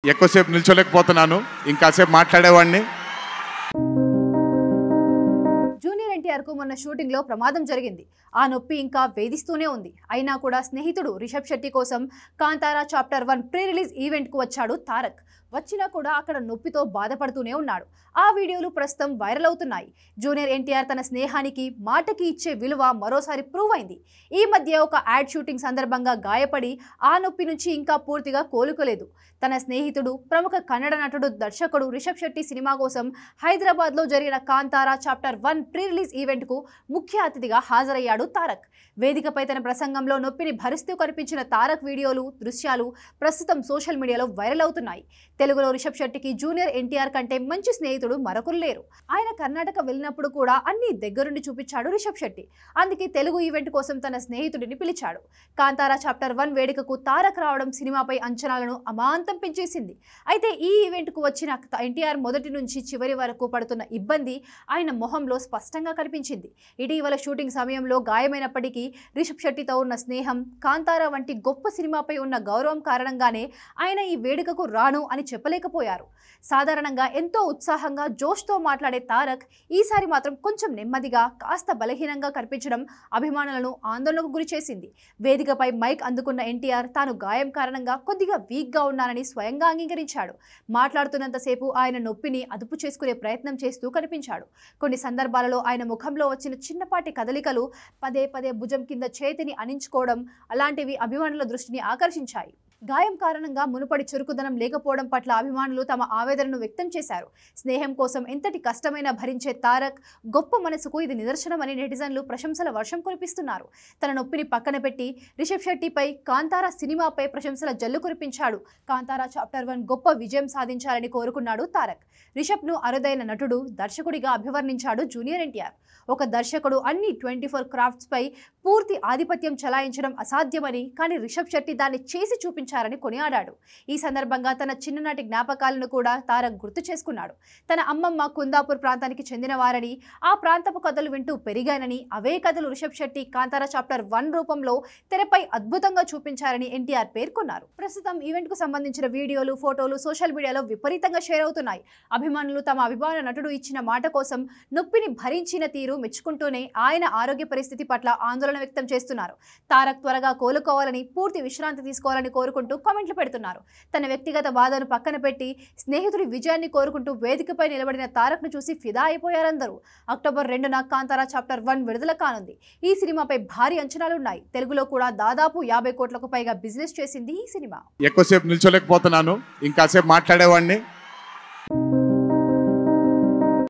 ఎక్కువసేపు నిల్చోలేకపోతున్నాను, ఇంకాసేపు మాట్లాడేవాడిని. జూనియర్ ఎన్టీఆర్ కు మొన్న షూటింగ్ లో ప్రమాదం జరిగింది. ఆ నొప్పి ఇంకా వేధిస్తూనే ఉంది. అయినా కూడా స్నేహితుడు రిషబ్ శెట్టి కోసం Kantara chapter 1 pre release event కు వచ్చాడు తారక్. వచ్చినా కూడా అక్కడ నొప్పితో బాధపడుతూనే ఉన్నాడు. ఆ వీడియోలు ప్రస్తుతం వైరల్ అవుతున్నాయి. జూనియర్ ఎన్టీఆర్ తన స్నేహానికి మాటకి ఇచ్చే విలువ మరోసారి ప్రూవ్ అయింది. ఈ మధ్య ఒక యాడ్ షూటింగ్ సందర్భంగా గాయపడి ఆ నొప్పి నుంచి ఇంకా పూర్తిగా కోలుకోలేదు. తన స్నేహితుడు ప్రముఖ కన్నడ నటుడు దర్శకుడు రిషబ్ శెట్టి సినిమా కోసం హైదరాబాద్లో జరిగిన కాంతారా చాప్టర్ 1 ప్రీ రిలీజ్ ఈవెంట్కు ముఖ్య అతిథిగా హాజరయ్యాడు తారక్. వేదికపై తన ప్రసంగంలో నొప్పిని భరిస్తూ కనిపించిన తారక్ వీడియోలు, దృశ్యాలు ప్రస్తుతం సోషల్ మీడియాలో వైరల్ అవుతున్నాయి. తెలుగులో రిషబ్ శెట్టికి జూనియర్ ఎన్టీఆర్ కంటే మంచి స్నేహితుడు మరొకరు లేరు. ఆయన కర్ణాటక వెళ్ళినప్పుడు కూడా అన్ని దగ్గరుండి చూపించాడు రిషబ్ శెట్టి. అందుకే తెలుగు ఈవెంట్ కోసం తన స్నేహితుడిని పిలిచాడు. కాంతారా చాప్టర్ 1 వేడుకకు తారక్ రావడం సినిమాపై అంచనాలను అమాంతం పెంచేసింది. అయితే ఈ ఈవెంట్కు వచ్చిన ఎన్టీఆర్ మొదటి నుంచి చివరి వరకు పడుతున్న ఇబ్బంది ఆయన మొహంలో స్పష్టంగా కనిపించింది. ఇటీవల షూటింగ్ సమయంలో గాయమైనప్పటికీ రిషబ్ శెట్టితో ఉన్న స్నేహం, కాంతారా వంటి గొప్ప సినిమాపై ఉన్న గౌరవం కారణంగానే ఆయన ఈ వేడుకకు రాను అని చెప్పలేకపోయారు. సాధారణంగా ఎంతో ఉత్సాహంగా జోష్తో మాట్లాడే తారక్ ఈసారి మాత్రం కొంచెం నెమ్మదిగా, కాస్త బలహీనంగా కనిపించడం అభిమానులను ఆందోళనకు గురి చేసింది. వేదికపై మైక్ అందుకున్న ఎన్టీఆర్ తాను గాయం కారణంగా కొద్దిగా వీక్గా ఉన్నానని స్వయంగా అంగీకరించాడు. మాట్లాడుతున్నంతసేపు ఆయన నొప్పిని అదుపు చేసుకునే ప్రయత్నం చేస్తూ కనిపించాడు. కొన్ని సందర్భాలలో ఆయన ముఖంలో వచ్చిన చిన్నపాటి కదలికలు, పదే పదే భుజం కింద చేతిని అణించుకోవడం అలాంటివి అభిమానుల దృష్టిని ఆకర్షించాయి. గాయం కారణంగా మునుపటి చురుకుదనం లేకపోవడం పట్ల అభిమానులు తమ ఆవేదనను వ్యక్తం చేశారు. స్నేహం కోసం ఎంతటి కష్టమైనా భరించే తారక్ గొప్ప మనసుకు ఇది నిదర్శనమని నెటిజన్లు ప్రశంసల వర్షం కురిపిస్తున్నారు. తన నొప్పిని పక్కన పెట్టి రిషబ్ శెట్టిపై, కాంతారా సినిమాపై ప్రశంసల జల్లు కురిపించాడు. కాంతారా చాప్టర్ 1 గొప్ప విజయం సాధించాలని కోరుకున్నాడు తారక్. రిషబ్ను అరుదైన నటుడు, దర్శకుడిగా అభివర్ణించాడు జూనియర్ ఎన్టీఆర్. ఒక దర్శకుడు అన్ని 24 క్రాఫ్ట్స్ పై పూర్తి ఆధిపత్యం చలాయించడం అసాధ్యమని, కానీ రిషబ్ శెట్టి దాన్ని చేసి చూపించారని కొనియాడాడు. ఈ సందర్భంగా తన చిన్ననాటి జ్ఞాపకాలను కూడా తారక్ గుర్తు చేసుకున్నాడు. తన అమ్మమ్మ కుందాపూర్ ప్రాంతానికి చెందినవారని, ఆ ప్రాంతపు కథలు వింటూ పెరిగానని, అవే కథలు రిషబ్ శెట్టి కాంతారా చాప్టర్ 1 రూపంలో తెరపై అద్భుతంగా చూపించారని ఎన్టీఆర్ పేర్కొన్నారు. ప్రస్తుతం ఈవెంట్ కు సంబంధించిన వీడియోలు, ఫోటోలు సోషల్ మీడియాలో విపరీతంగా షేర్ అవుతున్నాయి. అభిమానులు తమ అభిమాన నటుడు ఇచ్చిన మాట కోసం నొప్పిని భరించిన తీరు మెచ్చుకుంటూనే ఆయన ఆరోగ్య పరిస్థితి పట్ల ఆందోళన వ్యక్తం చేస్తున్నారు. తారక్ త్వరగా కోలుకోవాలని, పూర్తి విశ్రాంతి తీసుకోవాలని కోరుకుంటూ కామెంట్లు పెడుతున్నారు. తన వ్యక్తిగత బాధను పక్కన పెట్టి స్నేహితుడి విజయాన్ని కోరుకుంటూ వేదికపై నిలబడిన తారక్ ను చూసి ఫిదా అయిపోయారందరూ. అక్టోబర్ 2న కాంతారా చాప్టర్ 1 విడుదల కానుంది. ఈ సినిమాపై భారీ అంచనాలున్నాయి. తెలుగులో కూడా దాదాపు 50 కోట్లకు పైగా బిజినెస్ చేసింది ఈ సినిమా. ఎక్కువసేపు నిల్చోలేకపోతున్నాను, ఇంకాసేపు మాట్లాడేవాడిని.